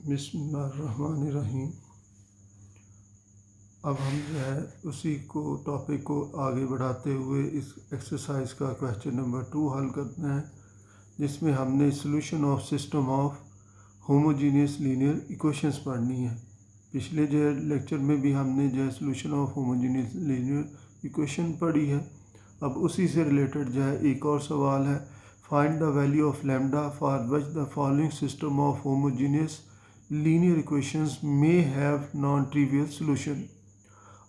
बिस्मिल्लाहिर्रहमानिर्रहीम। अब हम जो है उसी को टॉपिक को आगे बढ़ाते हुए इस एक्सरसाइज का क्वेश्चन नंबर 2 हल करते हैं, जिसमें हमने solution of system of homogeneous linear equations पढ़नी है। पिछले जो है लेक्चर में भी हमने जो है solution of homogeneous linear equation पढ़ी है। अब उसी से रिलेटेड जो है एक और सवाल है, find the value of lambda for which the following system of homogeneous linear equations may have non-trivial solution.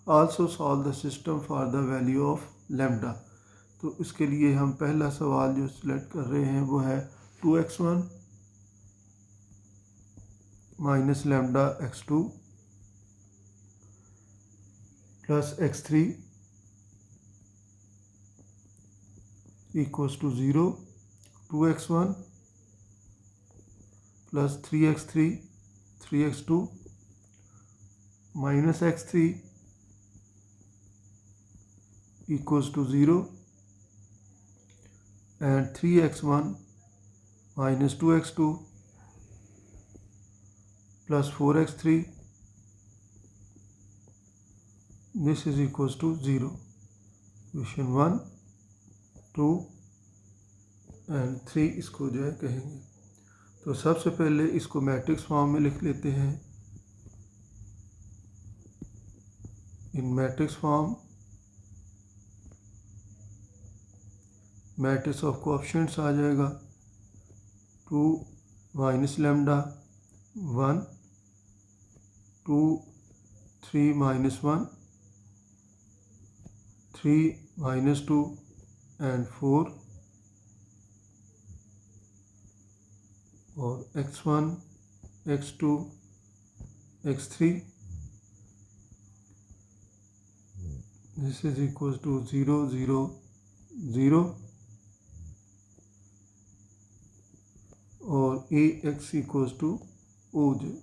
Also solve the system for the value of lambda. तो इसके लिए हम पहला सवाल जो सिलेक्ट कर रहे हैं वो है 2x1 minus lambda x2 plus x3 equals to 0, 2x1 plus 3x3 3x2 minus x3 equals to 0 and 3x1 minus 2x2 plus 4x3, this is equals to 0. Equation 1, 2 and 3 इसको जो है कहेंगे। तो सबसे पहले इसको मैट्रिक्स फॉर्म में लिख लेते हैं। In matrix form matrix of coefficients आ जाएगा 2 minus lambda 1, 2 3 minus 1, 3 minus 2 and 4 और x1 x2 x3, this is equals to 0 0 0 और ax इक्वल्स टू OJ।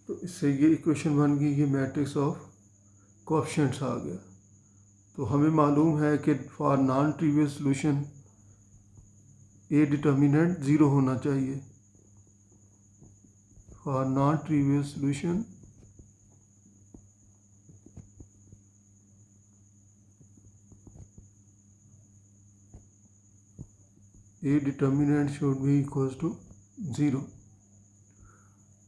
तो इससे ये इक्वेशन बन गई, ये मैट्रिक्स ऑफ कोएफिशिएंट्स आ गया। तो हमें मालूम है कि for non trivial solution A determinant 0 होना चाहिए। For non trivial solution A determinant should be equals to 0।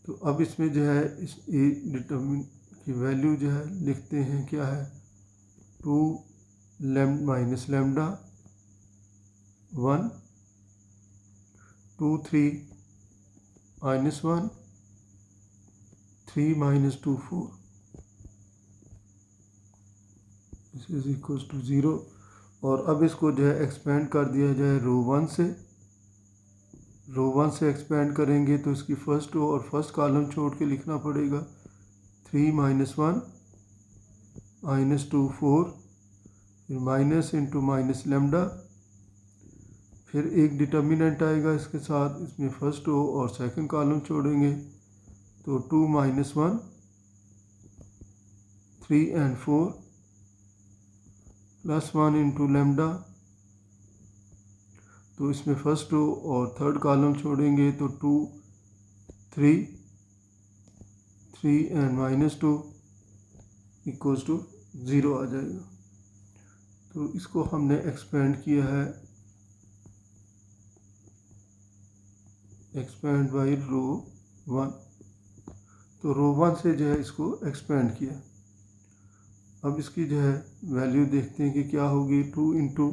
तो अब इसमें जो है इस ए डिटर्मिन की वैल्यू जो है लिखते हैं, क्या है 2 minus lambda 1, 2 3 minus 1, 3 minus 2 4, this is equals to 0। और अब इसको जो है एक्सपेंड कर दिया जाए रो 1 से। रो 1 से एक्सपेंड करेंगे तो इसकी फर्स्ट रो और फर्स्ट कॉलम छोड़ के लिखना पड़ेगा। 3 माइनस 1 माइनस 2 4, फिर माइनस इंटू माइनस लैम्डा, फिर एक डिटर्मिनेंट आएगा इसके साथ, इसमें फर्स्ट रो और सेकंड कॉलम छोड़ेंगे तो 2 minus 1 3 and 4 plus 1 into lambda, तो इसमें फर्स्ट रो और थर्ड कॉलम छोड़ेंगे तो 2 3 3 एंड माइनस 2 इक्वल्स टू 0 आ जाएगा। तो इसको हमने एक्सपेंड किया है, एक्सपेंड बाई रो 1। तो रो 1 से जो है इसको एक्सपेंड किया। अब इसकी जो है वैल्यू देखते हैं कि क्या होगी। 2 into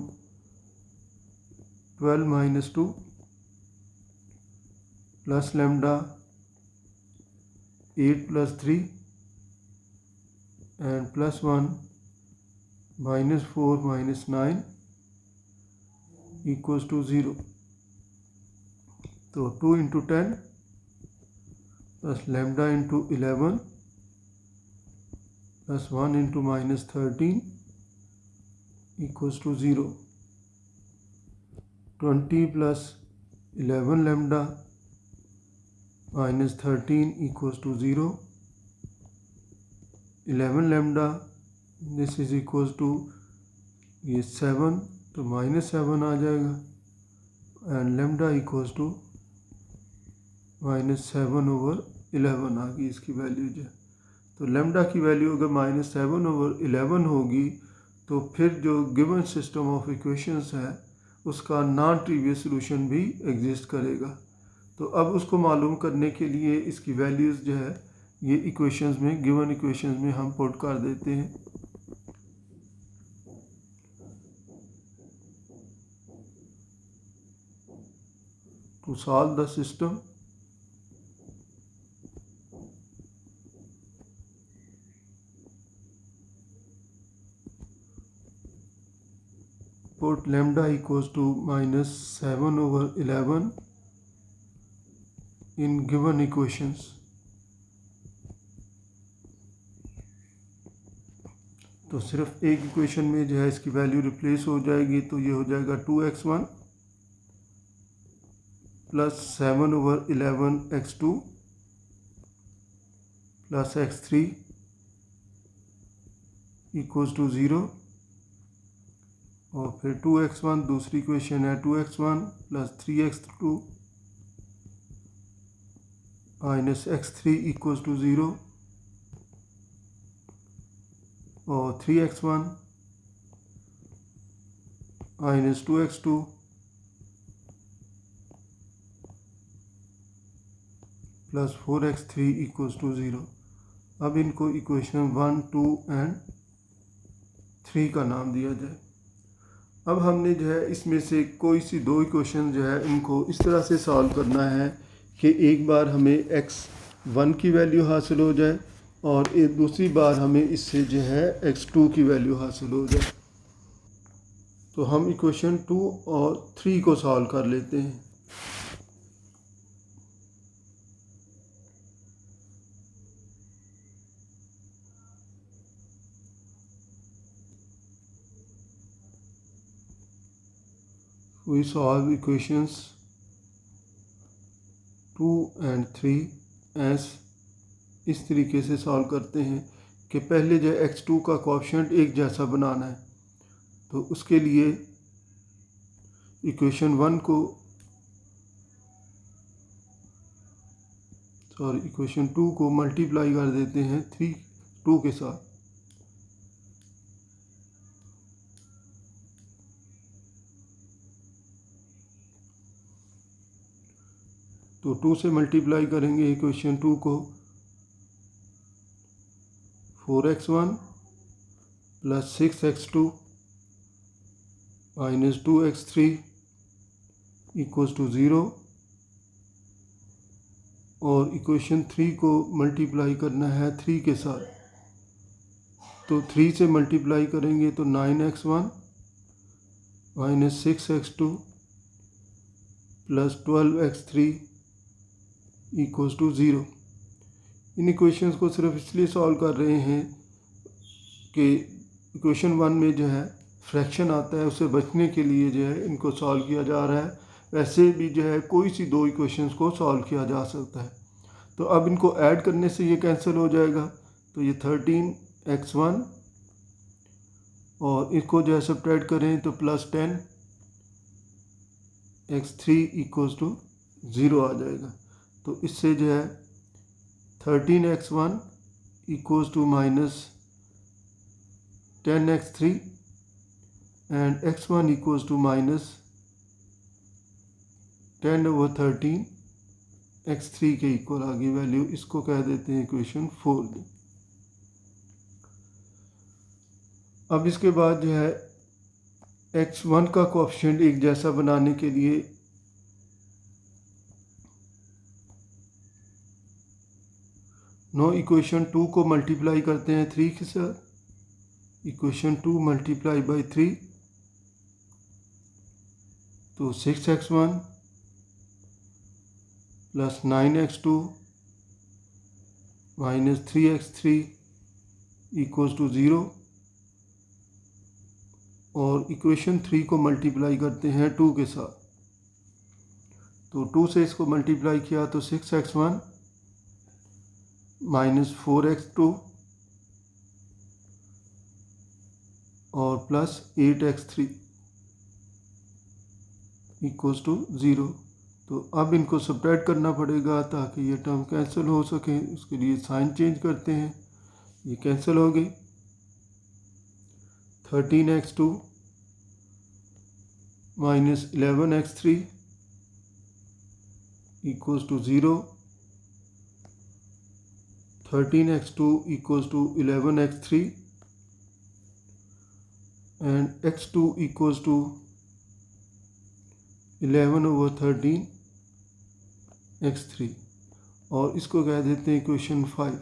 12 minus 2 plus lambda 8 plus 3 and plus 1 minus 4 minus 9 equals to 0। तो 2 into 10 plus lambda into 11 plus 1 into minus 13 equals to 0। 20 plus 11 lambda minus 13 equals to 0। 11 lambda this is equals to ये 7, तो minus 7 आ जाएगा and lambda equals to -7/11 आ गई इसकी value जो है। तो लेमडा की वैल्यू अगर -7/11 होगी तो फिर जो गिवन सिस्टम ऑफ इक्वेशंस है उसका नॉन ट्रिवियल सॉल्यूशन भी एग्जिस्ट करेगा। तो अब उसको मालूम करने के लिए इसकी वैल्यूज़ जो है ये इक्वेशंस में, गिवन इक्वेशंस में हम पुट कर देते हैं। To solve the system, put lambda equals to -7/11 in given equations। तो सिर्फ एक इक्वेशन में जो है इसकी वैल्यू रिप्लेस हो जाएगी, तो ये हो जाएगा 2x1 plus 7/11 x2 plus x3 equals to 0। और फिर 2x1 दूसरी इक्वेशन है 2x1 plus 3x2 minus x3 equals to 0। और 3x1 minus 2x2 plus 4x3 equals to 0। अब इनको इक्वेशन 1, 2 एंड 3 का नाम दिया जाए। अब हमने जो है इसमें से कोई सी दो इक्वेशन जो है इनको इस तरह से सॉल्व करना है कि एक बार हमें x1 की वैल्यू हासिल हो जाए और एक दूसरी बार हमें इससे जो है x2 की वैल्यू हासिल हो जाए। तो हम इक्वेशन 2 और 3 को सॉल्व कर लेते हैं। We solve equations 2 and 3 as इस तरीके से सॉल्व करते हैं कि पहले जो x2 का कोएफिशिएंट एक जैसा बनाना है। तो उसके लिए इक्वेशन 1 को इक्वेशन 2 को मल्टीप्लाई कर देते हैं 2 के साथ। तो 2 से मल्टीप्लाई करेंगे इक्वेशन 2 को 4x1 plus 6x2 minus 2x3 equals to 0। और इक्वेशन 3 को मल्टीप्लाई करना है 3 के साथ। तो 3 से मल्टीप्लाई करेंगे तो 9x1 minus 6x2 plus 12x3 equals to 0। इन इक्वेशंस को सिर्फ इसलिए सॉल्व कर रहे हैं कि इक्वेशन 1 में जो है फ्रैक्शन आता है, उससे बचने के लिए जो है इनको सॉल्व किया जा रहा है। वैसे भी जो है कोई सी दो इक्वेशंस को सॉल्व किया जा सकता है। तो अब इनको ऐड करने से ये कैंसिल हो जाएगा। तो ये 13x1 और इसको जो है सब्ट्रैक्ट करें तो प्लस 10x3 इक्वल्स टू 0 आ जाएगा। तो इससे जो है 13x1 equals to minus 10x3 and x1 equals to minus 10/13 x3 के इक्वल आ गई वैल्यू। इसको कह देते हैं इक्वेशन 4। अब इसके बाद जो है x1 का कोएफिशिएंट एक जैसा बनाने के लिए इक्वेशन 2 को मल्टीप्लाई करते हैं 3 के साथ। इक्वेशन 2 मल्टीप्लाई बाई 3 तो 6x1 plus 9x2 minus 3x3 equals to 0। और इक्वेशन 3 को मल्टीप्लाई करते हैं 2 के साथ। तो 2 से इसको मल्टीप्लाई किया तो 6x1 माइनस 4x2 और प्लस 8x3 इक्वल्स टू 0। तो अब इनको सब्ट्रैक्ट करना पड़ेगा ताकि ये टर्म कैंसिल हो सके। उसके लिए साइन चेंज करते हैं, ये कैंसिल हो गई। 13x2 minus 11x3 equals to 0. 13x2 equals to 11x3 and x2 equals to 11/13 x3 और इसको कह देते हैं इक्वेशन 5।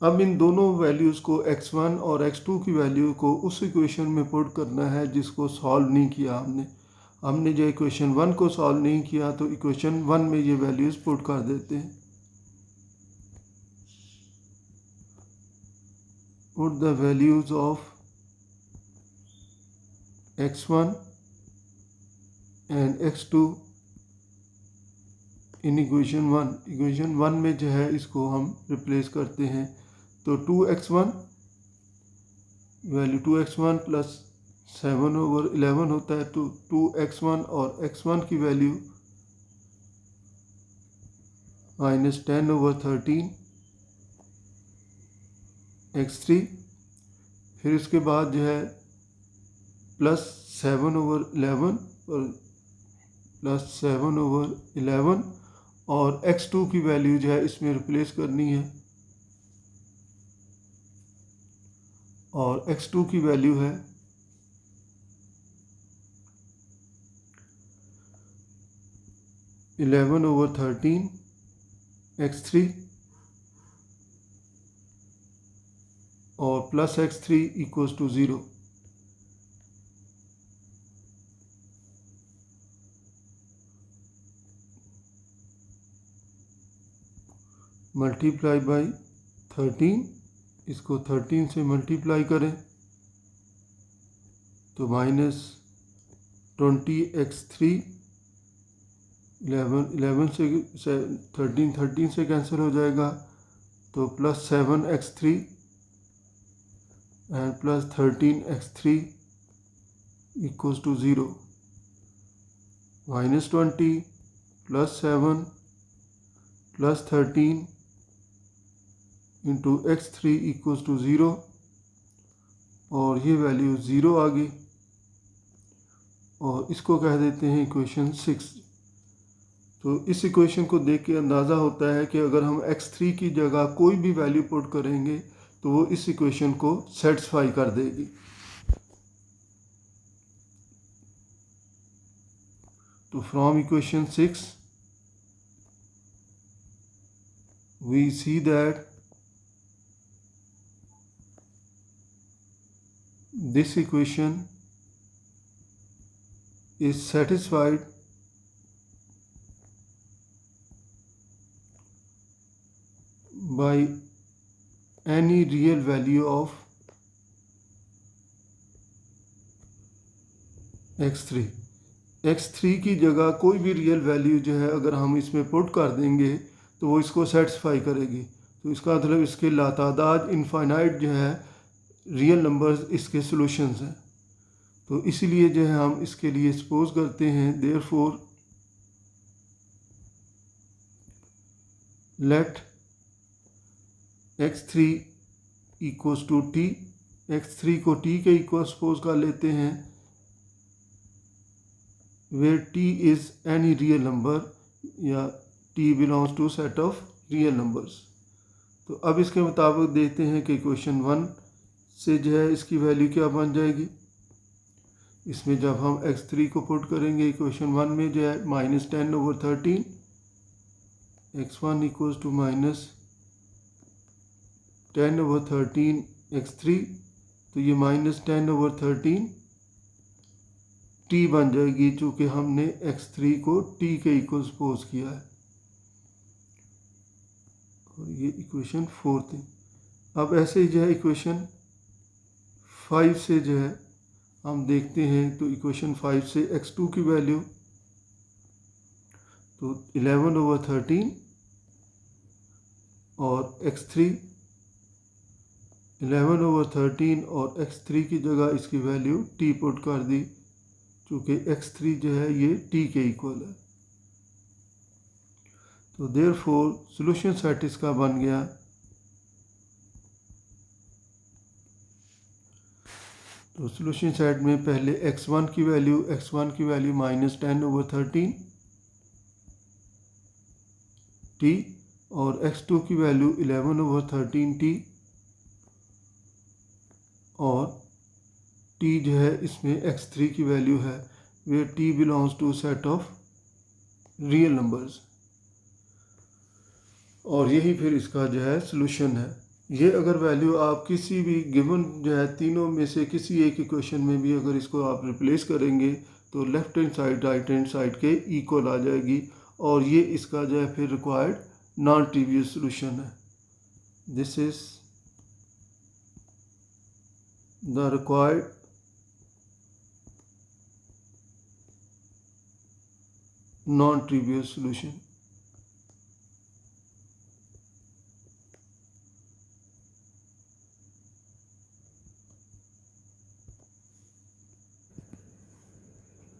अब इन दोनों वैल्यूज़ को x1 और x2 की वैल्यू को उस इक्वेशन में पुट करना है जिसको सॉल्व नहीं किया हमने जो इक्वेशन 1 को सॉल्व नहीं किया तो इक्वेशन 1 में ये वैल्यूज़ पुट कर देते हैं। Put the values of x1 and x2 in equation 1। Equation 1 में जो है इसको हम रिप्लेस करते हैं तो 2x1 वैल्यू 2x1 प्लस 7/11 होता है तो 2x1 और x1 की वैल्यू माइनस 10/13 x3। फिर उसके बाद जो है प्लस 7/11 और प्लस 7/11 और x2 की वैल्यू जो है इसमें रिप्लेस करनी है और x2 की वैल्यू है 11/13 x3 और plus x3 equals to 0। Multiply by 13, इसको 13 से मल्टीप्लाई करें तो माइनस 20x3 11 से 13 से कैंसिल हो जाएगा तो plus 7x3 and plus 13x3 equals to 0। Minus 20 plus 7 plus 13 into x3 equals to 0 और ये वैल्यू 0 आ गई और इसको कह देते हैं इक्वेशन 6। तो इस इक्वेशन को देख के अंदाज़ा होता है कि अगर हम x3 की जगह कोई भी वैल्यू पुट करेंगे तो वो इस इक्वेशन को सेटिस्फाई कर देगी। तो from equation 6 we see that this equation is satisfied by any real value of x3। x3 की जगह कोई भी रियल वैल्यू जो है अगर हम इसमें पुट कर देंगे तो वो इसको सेटिस्फाई करेगी। तो इसका मतलब इसके लातादाद इनफाइनाइट जो है रियल नंबर्स इसके सॉल्यूशंस हैं। तो इसीलिए जो है हम इसके लिए सपोज करते हैं therefore let x3 equals to t। x3 को t के इक्वल सपोज कर लेते हैं where t is any real number या t belongs to set of real numbers। तो अब इसके मुताबिक देखते हैं कि इक्वेशन 1 से जो है इसकी वैल्यू क्या बन जाएगी। इसमें जब हम x3 को पुट करेंगे इक्वेशन 1 में जो है minus 10/13 x1 equals to minus 10/13 x3 तो ये माइनस 10/13 t बन जाएगी चूँकि हमने x3 को t के इक्वल सपोज किया है और ये इक्वेशन 4 थी। अब ऐसे ही जो है इक्वेशन 5 से जो है हम देखते हैं तो इक्वेशन 5 से x2 की वैल्यू तो 11/13 और x3 11/13 और x3 की जगह इसकी वैल्यू t पुट कर दी चूँकि x3 जो है ये t के इक्वल है। तो देयरफॉर सॉल्यूशन सेट इसका बन गया तो सॉल्यूशन सेट में पहले x1 की वैल्यू -10/13 t और x2 की वैल्यू 11/13 t और t जो है इसमें x3 की वैल्यू है where t belongs to set of real numbers और यही फिर इसका जो है सॉल्यूशन है। ये अगर वैल्यू आप किसी भी गिवन जो है तीनों में से किसी एक इक्वेशन में भी अगर इसको आप रिप्लेस करेंगे तो left hand side right hand side के इक्वल आ जाएगी और ये इसका जो है फिर रिक्वायर्ड नॉन ट्रिवियल सॉल्यूशन है। This is the required non trivial solution.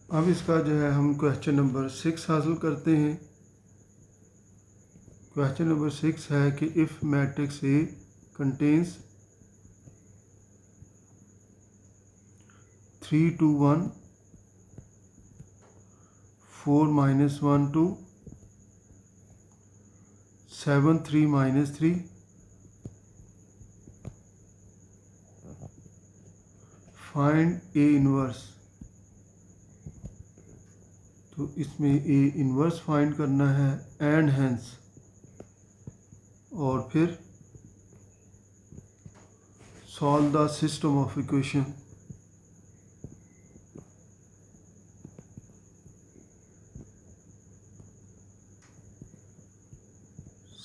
अब इसका जो है हम क्वेश्चन नंबर 6 हासिल करते हैं। क्वेश्चन नंबर 6 है कि if matrix A contains 3 2 1 4 -1 2 7 3 -3 find A inverse. तो इसमें ए इनवर्स फाइंड करना है एंड हेंस और फिर solve the system of equation.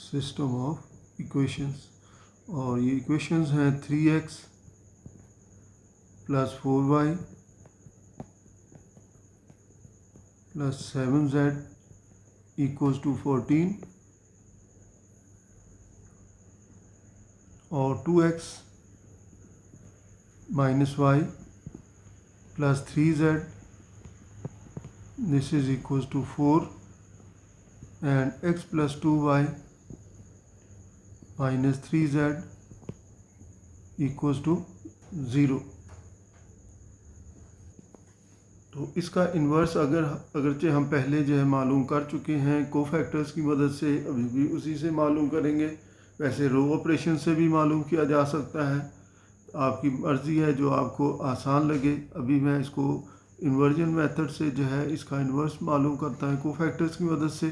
System of equations और ये इक्वेशंस हैं 3x + 4y + 7z = 14 और 2x - y + 3z this is equals to 4 and x + 2y - 3z equals to 0। तो इसका इन्वर्स अगरचे हम पहले जो है मालूम कर चुके हैं कोफैक्टर्स की मदद से, अभी भी उसी से मालूम करेंगे। वैसे रो ऑपरेशन से भी मालूम किया जा सकता है, आपकी मर्ज़ी है जो आपको आसान लगे। अभी मैं इसको इन्वर्जन मेथड से जो है इसका इन्वर्स मालूम करता है कोफैक्टर्स की मदद से।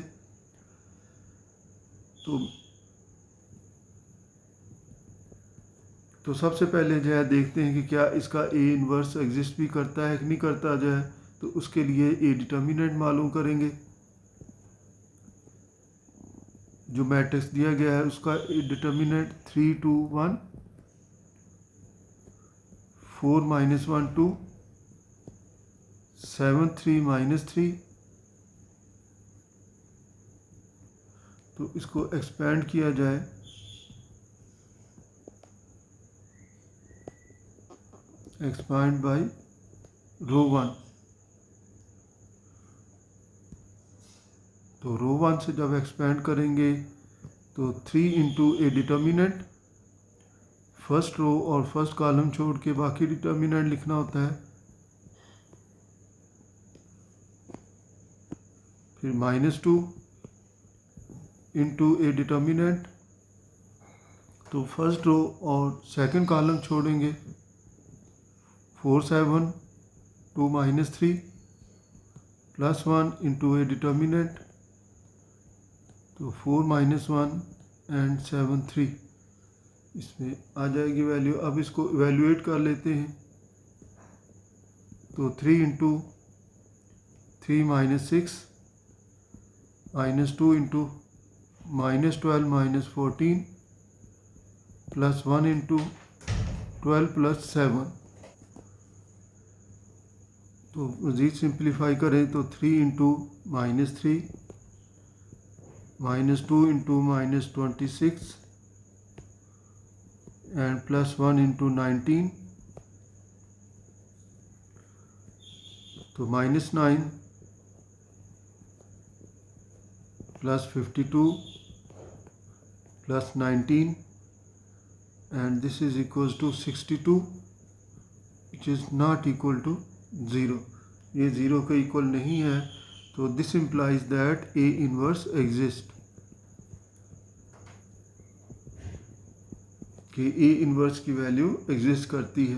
तो सबसे पहले जो है देखते हैं कि क्या इसका ए इन्वर्स एग्जिस्ट भी करता है कि नहीं करता जो है। तो उसके लिए ए डिटर्मिनेंट मालूम करेंगे। जो मैट्रिक्स दिया गया है उसका ए डिटर्मिनेंट 3 2 1 4 -1 2 7 3 -3। तो इसको एक्सपेंड किया जाए एक्सपांड बाय रो 1। तो रो 1 से जब एक्सपेंड करेंगे तो 3 into A determinant, first row और फर्स्ट कॉलम छोड़ के बाकी डिटर्मिनेंट लिखना होता है। फिर -2 इंटू ए डिटर्मिनेंट, तो फर्स्ट रो और सेकंड कॉलम छोड़ेंगे। 4 7 2 -3 +1 इंटू ए डिटर्मिनेंट, तो 4 -1 एंड 7 3 इसमें आ जाएगी वैल्यू। अब इसको इवेल्युएट कर लेते हैं। तो 3 इंटू 3 -6 -2 इंटू -12 -14 +1 इंटू 12 + 7। तो मज़ीद सिंप्लीफाई करें तो 3 इंटू -3 -2 इंटू -26 एंड +1 इंटू 19, तो -9 plus 52 plus 19 and this is equals to 62 which is not equal to 0. ये 0 के इक्वल नहीं है, तो this implies that A inverse exists, कि A inverse की वैल्यू एग्जिस्ट करती है,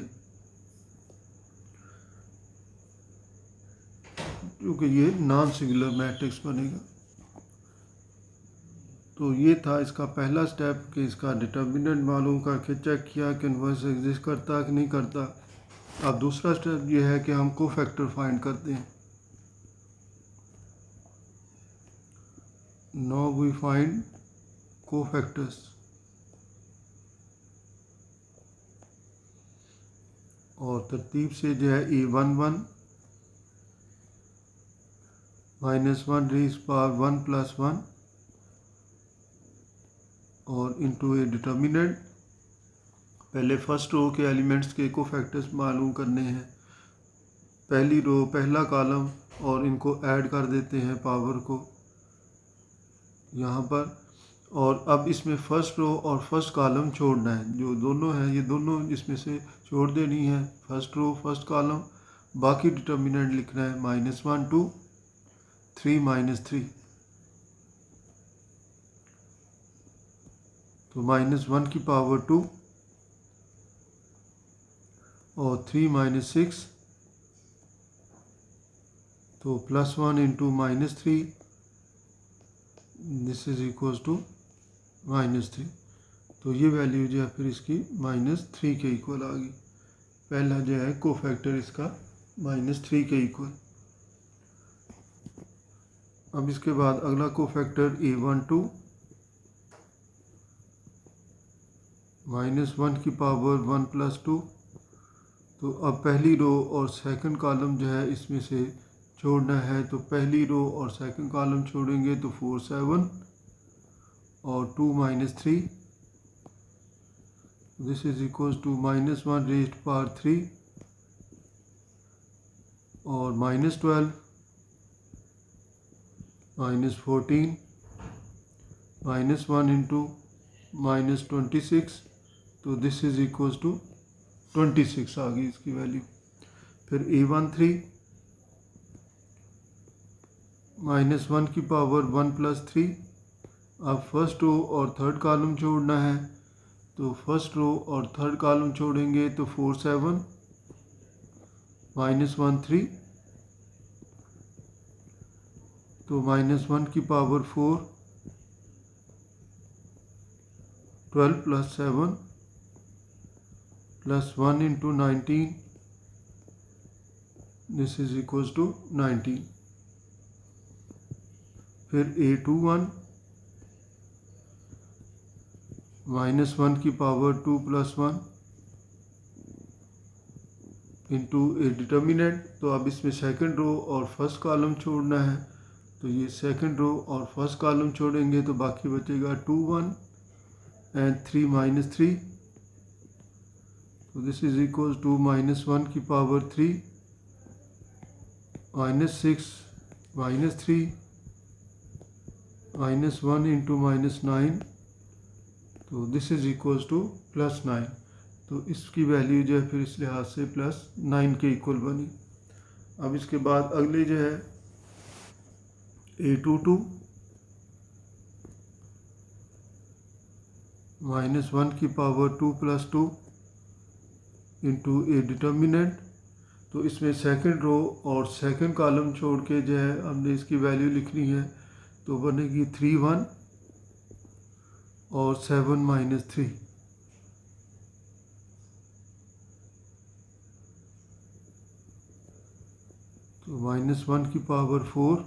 क्योंकि ये नॉन सिंगुलर मैट्रिक्स बनेगा। तो ये था इसका पहला स्टेप कि इसका डिटर्मिनेंट मालूम करके चेक किया कि इन्वर्स एग्जिस्ट करता है कि नहीं करता। अब दूसरा स्टेप ये है कि हम कोफैक्टर फाइंड करते हैं। Now we find cofactors. और तरतीब से जो है A11 -1 रेज़ पावर 1 + 1 और इनटू ए डिटर्मिनेंट। पहले फर्स्ट रो के एलिमेंट्स के कोफैक्टर्स मालूम करने हैं। पहली रो पहला कॉलम और इनको ऐड कर देते हैं पावर को यहाँ पर। और अब इसमें फर्स्ट रो और फर्स्ट कॉलम छोड़ना है, जो दोनों हैं ये दोनों इसमें से छोड़ देनी है, फर्स्ट रो फर्स्ट कॉलम। बाकी डिटर्मिनेंट लिखना है -1 2 3 -3। तो -1 की पावर 2 और 3 - 6, तो +1 × -3 दिस इज इक्वल्स टू -3। तो ये वैल्यू जो है फिर इसकी -3 के इक्वल आ गई। पहला जो है कोफैक्टर इसका -3 के इक्वल। अब इसके बाद अगला कोफैक्टर A12 -1 की पावर 1 + 2। तो अब पहली रो और सेकंड कॉलम जो है इसमें से छोड़ना है, तो पहली रो और सेकंड कॉलम छोड़ेंगे तो 4 7 और 2 -3 this is equals to -1 raised power 3 और -12 -14 -1 × -26, तो दिस इज इक्वल्स टू 26 आ गई इसकी वैल्यू। फिर A13 -1 की पावर 1 + 3। अब फर्स्ट रो और थर्ड कॉलम छोड़ना है, तो फर्स्ट रो और थर्ड कॉलम छोड़ेंगे तो 4 7 -1 3, तो -1 की power 4 12 + 7 +1 × 19 this is equals to 19। फिर A21 -1 की पावर 2 + 1 इंटू ए डिटर्मिनेंट। तो अब इसमें सेकंड रो और फर्स्ट कॉलम छोड़ना है, तो ये सेकंड रो और फर्स्ट कॉलम छोड़ेंगे तो बाकी बचेगा 2 1 एंड 3 -3। तो दिस इज इक्वल टू -1 की पावर 3 -6 -3 -1 × -9, तो दिस इज इक्वल्स टू +9। तो इसकी वैल्यू जो है फिर इस लिहाज से +9 के इक्वल बनी। अब इसके बाद अगले जो है A22 -1 की पावर 2 + 2 इंटू ए डिटर्मिनेंट। तो इसमें सेकंड रो और सेकंड कॉलम छोड़ के जो है हमने इसकी वैल्यू लिखनी है, तो बनेगी 3 1 और 7 -3। तो -1 की पावर 4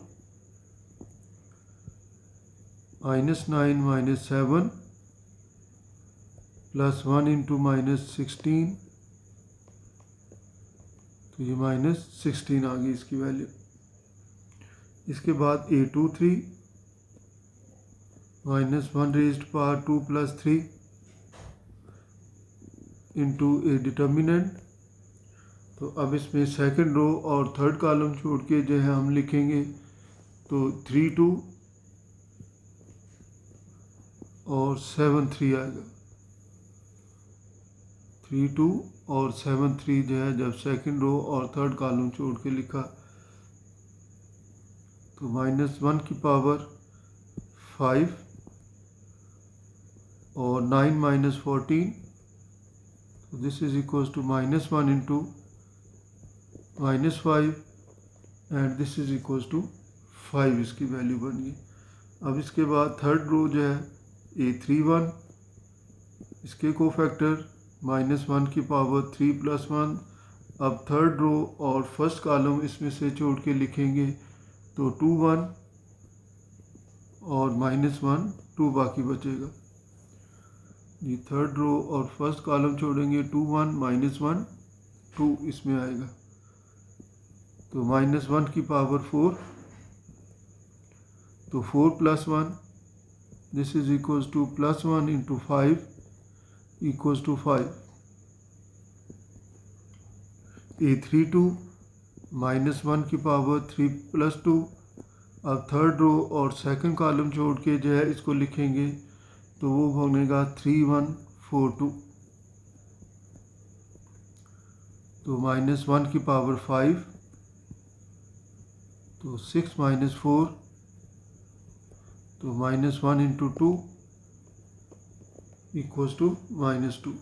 -9 -7 +1 × -16, तो ये -16 आ गई इसकी वैल्यू। इसके बाद A23 -1 raised power 2 + 3 into A determinant. तो अब इसमें सेकंड रो और थर्ड कॉलम छोड़ के जो है हम लिखेंगे, तो 3 2 और 7 3 आएगा। 3 2 और 7 3 जो है जब सेकंड रो और थर्ड कॉलम छोड़ के लिखा तो -1 की पावर 5 और 9 - 14, तो this is equals to -1 into -5 and this is equals to 5, इसकी वैल्यू बन गई। अब इसके बाद थर्ड रो जो है A31, इसके कोफैक्टर -1 की पावर 3 + 1। अब थर्ड रो और फर्स्ट कॉलम इसमें से छोड़ के लिखेंगे तो 2 1 और -1 2 बाकी बचेगा। ये थर्ड रो और फर्स्ट कॉलम छोड़ेंगे 2 1 -1 2 इसमें आएगा, तो -1 की पावर 4, तो 4 + 1 this is equals to +1 into 5 equals to 5। A32 -1 की पावर 3 + 2। अब थर्ड रो और सेकंड कॉलम छोड़ के जो है इसको लिखेंगे तो वो बनेगा 3 1 4 2, तो -1 की पावर 5, तो 6 - 4, तो -1 इंटू 2 इक्वल्स टू -2।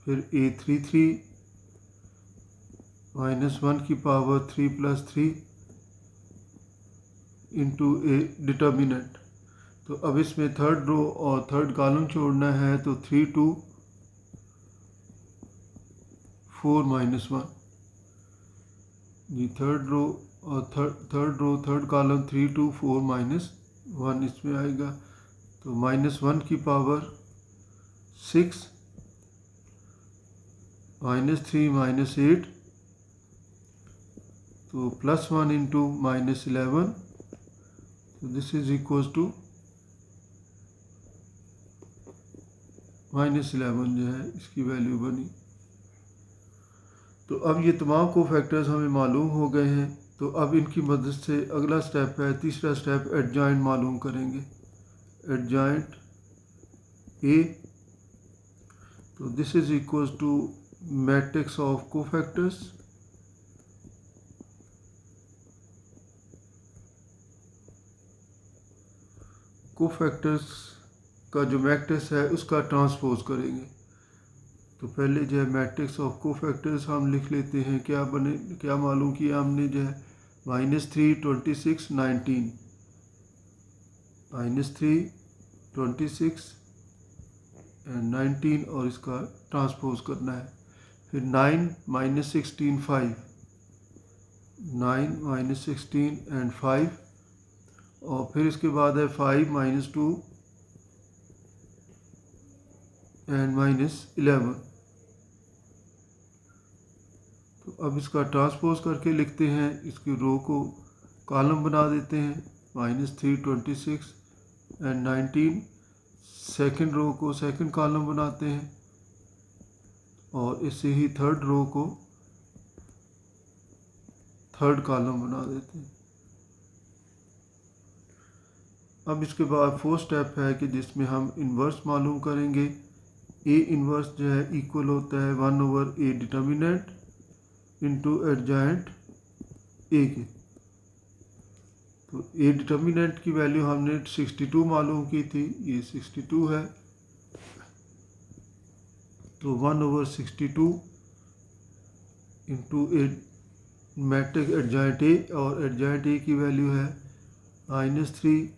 फिर A33 -1 की पावर 3 + 3 इंटू ए डिटर्मिनेंट। तो अब इसमें थर्ड रो और थर्ड कॉलम छोड़ना है तो 3 2 4 -1, जी थर्ड रो और थर्ड कॉलम 3 2 4 -1 इसमें आएगा, तो -1 की पावर 6 -3 -8, तो +1 इंटू -11, तो दिस इज इक्वल्स टू -11 जो है इसकी वैल्यू बनी। तो अब ये तमाम कोफैक्टर्स हमें मालूम हो गए हैं, तो अब इनकी मदद से अगला स्टेप है, तीसरा स्टेप एडजॉइंट मालूम करेंगे। एडजॉइंट ए, तो this is equals to matrix of cofactors, cofactors का जो मैट्रिक्स है उसका ट्रांसपोज करेंगे। तो पहले जो है मैट्रिक्स ऑफ कोफैक्टर्स हम लिख लेते हैं। क्या बने, क्या मालूम किया हमने जो है -3 26 19, -3 26 एंड 19 और इसका ट्रांसपोज करना है। फिर 9 - 16 5, 9 - 16 एंड 5, और फिर इसके बाद है 5 - 2 एंड -11। तो अब इसका ट्रांसपोज करके लिखते हैं, इसकी रो को कॉलम बना देते हैं, -3 26 एंड 19, सेकंड रो को सेकंड कॉलम बनाते हैं और इससे ही थर्ड रो को थर्ड कॉलम बना देते हैं। अब इसके बाद फोर्थ स्टेप है कि जिसमें हम इन्वर्स मालूम करेंगे। ए इन्वर्स जो है इक्वल होता है 1/A determinant into adjoint A के। तो ए डिटर्मिनेंट की वैल्यू हमने 62 मालूम की थी, ये 62 है, तो 1/62 into A matrix adjoint A, और एडजॉइंट ए की वैल्यू है -3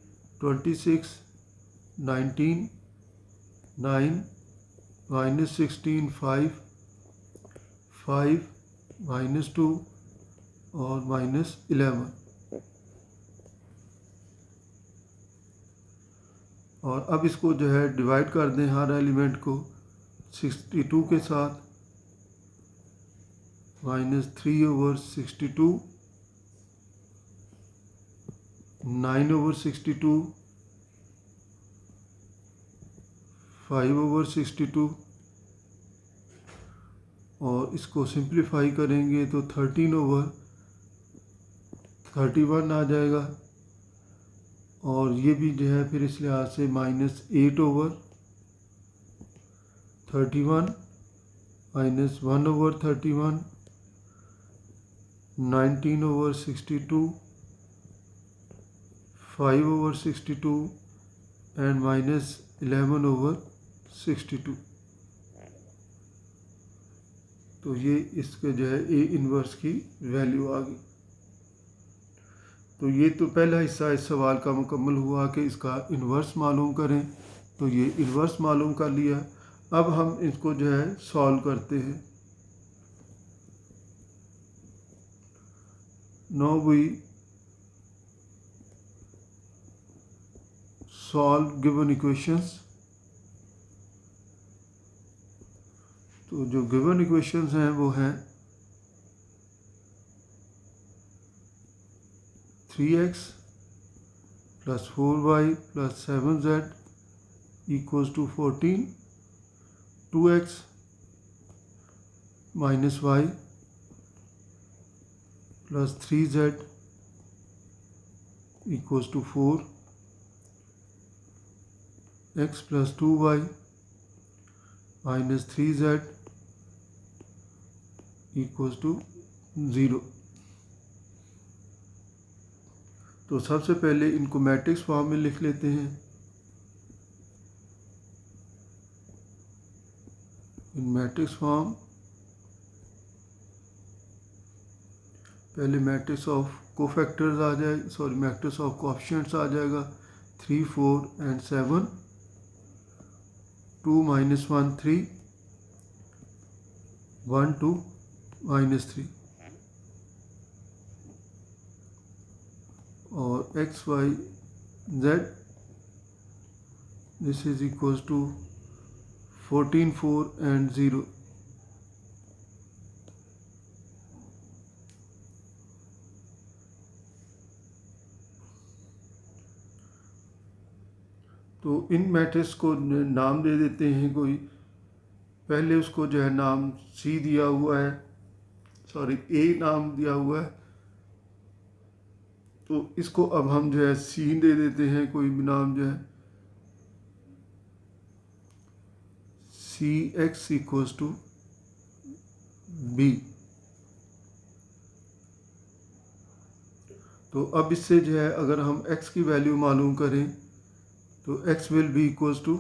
26 19 9 -16 5 5 -2 और -11। और अब इसको जो है डिवाइड कर दें हर एलिमेंट को 62 के साथ, -3/62 9/62 5/62, और इसको सिंप्लीफाई करेंगे तो 13/31 आ जाएगा, और ये भी जो है फिर इस लिहाज से -8/31 -1/31 19/62 5/62 एंड -11/62। तो ये इसके जो है ए इन्वर्स की वैल्यू आ गई। तो ये तो पहला हिस्सा इस सवाल का मुकम्मल हुआ कि इसका इन्वर्स मालूम करें। तो ये इन्वर्स मालूम कर लिया। अब हम इसको जो है सॉल्व करते हैं। Now we solve given equations. तो जो गिवन इक्वेशंस हैं वो हैं 3x + 4y + 7z = 14, 2x - y + 3z = 4, x + 2y - 3z = 0। तो सबसे पहले इनको मैट्रिक्स फॉर्म में लिख लेते हैं। इन मैट्रिक्स फॉर्म पहले मैट्रिक्स ऑफ कोफैक्टर्स आ जाए, मैट्रिक्स ऑफ कोएफिशिएंट्स आ जाएगा 3, 4 and 7, 2 - 1 3, 1 2 -3, और x y z this is equals to 14 4 and 0। तो इन मैट्रिक्स को नाम दे देते हैं कोई। पहले उसको जो है नाम सी दिया हुआ है, ए नाम दिया हुआ है। तो इसको अब हम जो है सी दे देते हैं, कोई भी नाम जो है CX = B। तो अब इससे जो है अगर हम x की वैल्यू मालूम करें तो x will be equals to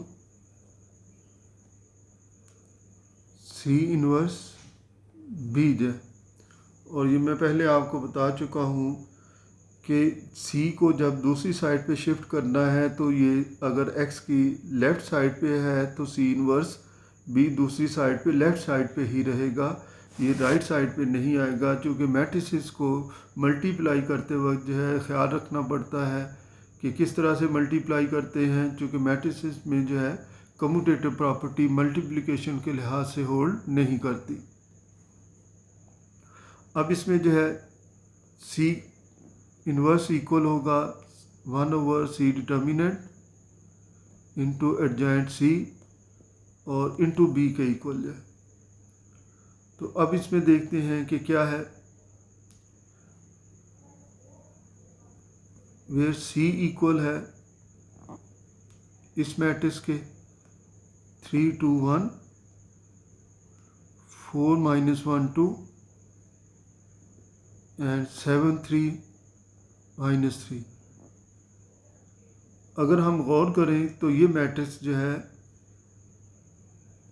C inverse B जो है। और ये मैं पहले आपको बता चुका हूँ कि C को जब दूसरी साइड पे शिफ्ट करना है तो ये अगर x की लेफ़्ट साइड पे है तो C इन्वर्स B दूसरी साइड पे लेफ़्ट साइड पे ही रहेगा, ये राइट साइड पे नहीं आएगा। क्योंकि मैट्रिसेस को मल्टीप्लाई करते वक्त जो है ख्याल रखना पड़ता है कि किस तरह से मल्टीप्लाई करते हैं, क्योंकि मैट्रिसेस में जो है कम्यूटेटिव प्रॉपर्टी मल्टीप्लिकेशन के लिहाज से होल्ड नहीं करती। अब इसमें जो है C इन्वर्स इक्वल होगा 1/C determinant into adjoint C और इंटू B के इक्वल है। तो अब इसमें देखते हैं कि क्या है। वेयर C इक्वल है इस मैट्रिक्स के 3 2 1 4 - 1 2 एंड 7 3 -3। अगर हम गौर करें तो ये मैट्रिक्स जो है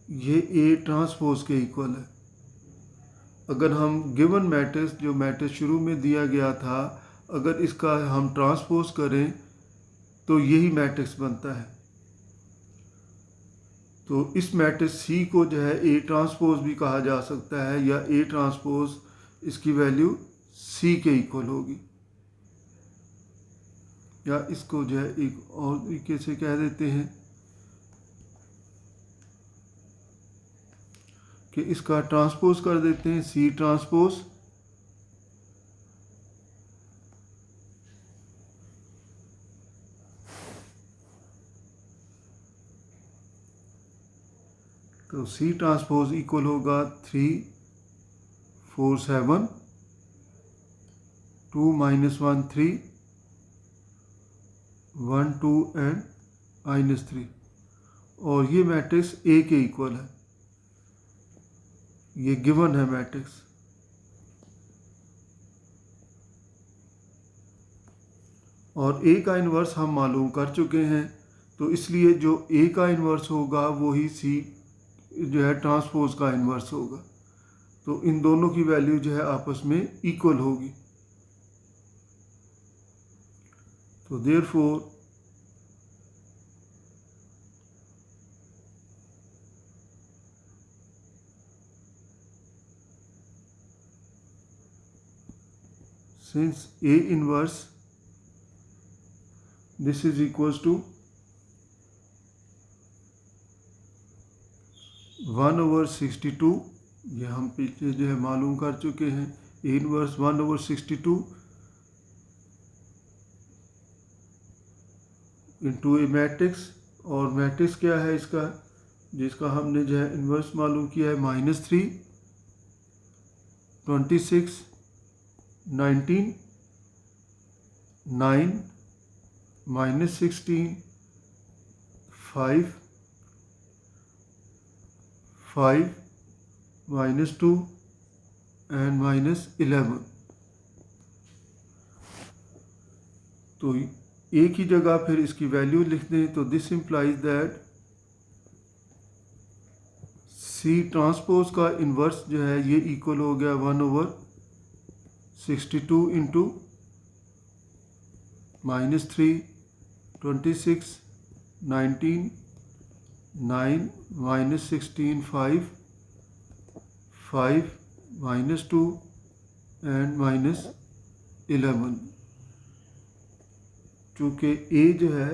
ये A ट्रांसपोज के इक्वल है। अगर हम गिवन मैट्रिक्स जो मैट्रिक्स शुरू में दिया गया था, अगर इसका हम ट्रांसपोज करें तो यही मैट्रिक्स बनता है। तो इस मैट्रिक्स C को जो है A ट्रांसपोज भी कहा जा सकता है, या A ट्रांसपोज इसकी वैल्यू C के इक्वल होगी, या इसको जो है एक और तरीके से कह देते हैं कि इसका ट्रांसपोज कर देते हैं C ट्रांसपोज। तो C ट्रांसपोज इक्वल होगा 3 4 7 2 - 1 3 1 2 एंड -3, और ये मैट्रिक्स ए के इक्वल है, ये गिवन है मैट्रिक्स। और ए का इन्वर्स हम मालूम कर चुके हैं, तो इसलिए जो ए का इन्वर्स होगा वही सी जो है ट्रांसपोज का इन्वर्स होगा। तो इन दोनों की वैल्यू जो है आपस में इक्वल होगी। तो therefore since A inverse this is equals to 1/62, ये हम पीछे जो है मालूम कर चुके हैं। A inverse 1/62 into A matrix, और मैट्रिक्स क्या है इसका, जिसका हमने जो है इन्वर्स मालूम किया है -3 26 19 9 -16 5 5 -2 एंड -11। तो एक ही जगह फिर इसकी वैल्यू लिख दें, तो this implies that C transpose का इन्वर्स जो है ये इक्वल हो गया 1/62 इंटू -3 26 19 9 -16 5 5 -2 एंड -11। चूँकि ए जो है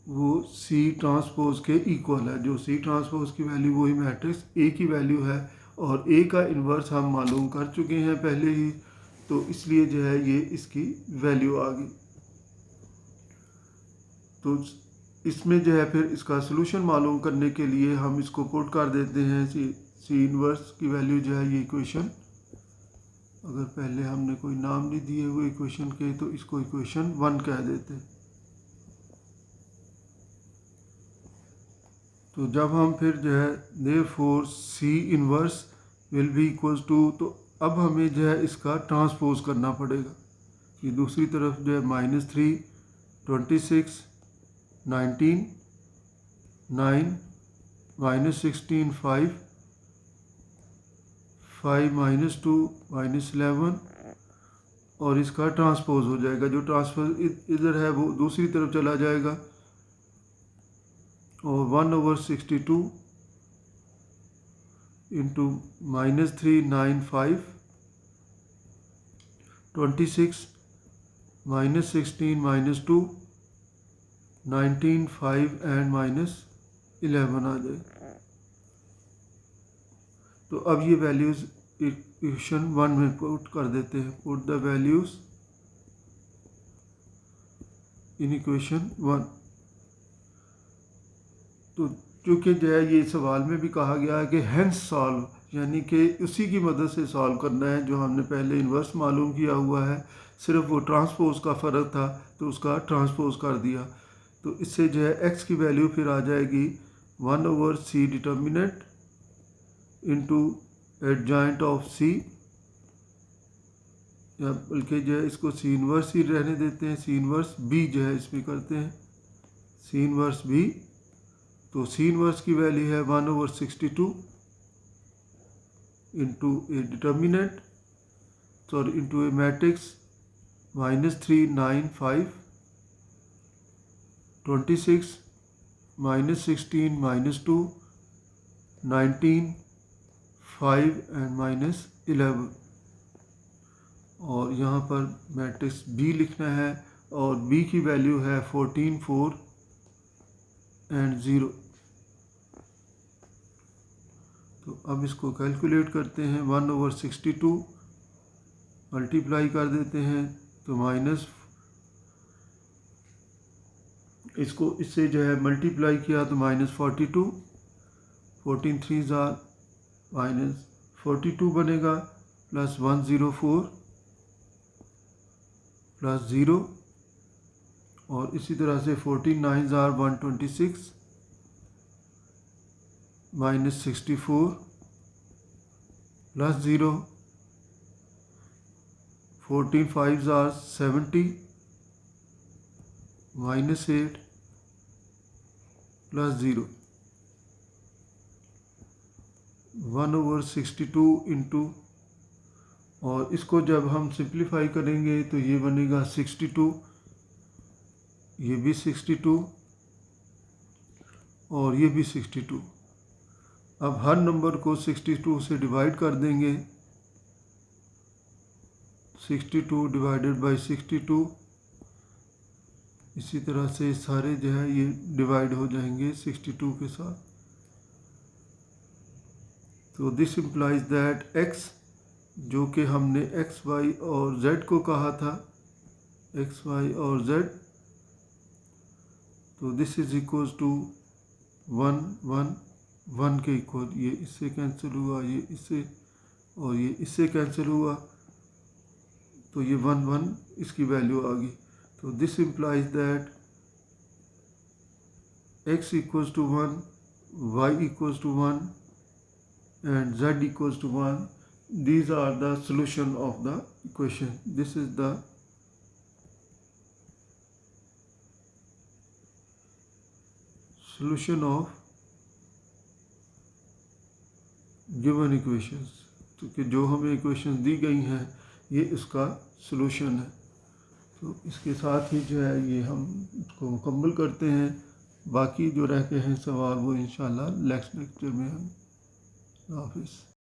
वो सी ट्रांसपोज के इक्वल है, जो सी ट्रांसपोज की वैल्यू वही मैट्रिक्स ए की वैल्यू है, और ए का इन्वर्स हम मालूम कर चुके हैं पहले ही, तो इसलिए जो है ये इसकी वैल्यू आ गई। तो इसमें जो है फिर इसका सलूशन मालूम करने के लिए हम इसको पुट कर देते हैं, सी इन्वर्स की वैल्यू जो है ये इक्वेशन, अगर पहले हमने कोई नाम नहीं दिए हुए इक्वेशन के तो इसको इक्वेशन 1 कह देते हैं। तो जब हम फिर जो है therefore C inverse will be equals to, तो अब हमें जो है इसका ट्रांसपोज करना पड़ेगा कि दूसरी तरफ जो है -3 26 19 9 -16 5 5 -2 -11, और इसका ट्रांसपोज हो जाएगा। जो ट्रांसपोज इधर है वो दूसरी तरफ चला जाएगा, और 1/62 इंटू -3 9 5 26 -16 -2 19 5 एंड -11 आ जाए। तो अब ये वैल्यूज़ इक्वेशन 1 में पुट कर देते हैं, put the values in equation 1। तो चूँकि जो है ये सवाल में भी कहा गया है कि हैंस सॉल्व, यानी कि उसी की मदद से सॉल्व करना है जो हमने पहले इन्वर्स मालूम किया हुआ है, सिर्फ वो ट्रांसपोज का फ़र्क था तो उसका ट्रांसपोज कर दिया। तो इससे जो है x की वैल्यू फिर आ जाएगी 1/c determinant into adjoint of c, या बल्कि जो है इसको सी इन्वर्स ही रहने देते हैं, सी इन्वर्स b जो है इसमें करते हैं, सी इन्वर्स b। तो सी इन्वर्स की वैल्यू है 1/62 into A determinant, sorry into A matrix -3 9 5 26 -16 -2 19 5 and -11, और यहाँ पर मैट्रिक्स बी लिखना है, और बी की वैल्यू है 14 4 एंड 0। तो अब इसको कैलकुलेट करते हैं, 1/62 मल्टीप्लाई कर देते हैं, तो माइनस, इसको इससे जो है मल्टीप्लाई किया तो -42, 14 3 -42 बनेगा, प्लस 104 प्लस 0, और इसी तरह से 14 9s are 126 minus 64 plus 0, 14 5s are 70 minus 8 plus 0, 1/62 into, और इसको जब हम सिंप्लीफाई करेंगे तो ये बनेगा 62, ये भी 62 और ये भी 62। अब हर नंबर को 62 से डिवाइड कर देंगे, 62 डिवाइडेड बाई 62, इसी तरह से सारे जो है ये डिवाइड हो जाएंगे 62 के साथ। तो दिस इम्प्लाइज दैट x, जो कि हमने x, y और z को कहा था, x, y और z, तो दिस इज इक्वल टू 1 1 1 के इक्वल, ये इससे कैंसिल हुआ, ये इससे और ये इससे कैंसिल हुआ, तो ये 1 1 इसकी वैल्यू आ गई। तो this implies that x equals to 1, y equals to 1 and z equals to 1. These are the solution of the equation. This is the solution of given equations. तो कि जो हमें इक्वेशंस दी गई हैं ये इसका सलूशन है। तो इसके साथ ही जो है ये हम इसको मुकम्मल करते हैं। बाकी जो रहते हैं सवाल वो इंशाल्लाह नेक्स्ट लेक्चर में हम हाफिज़।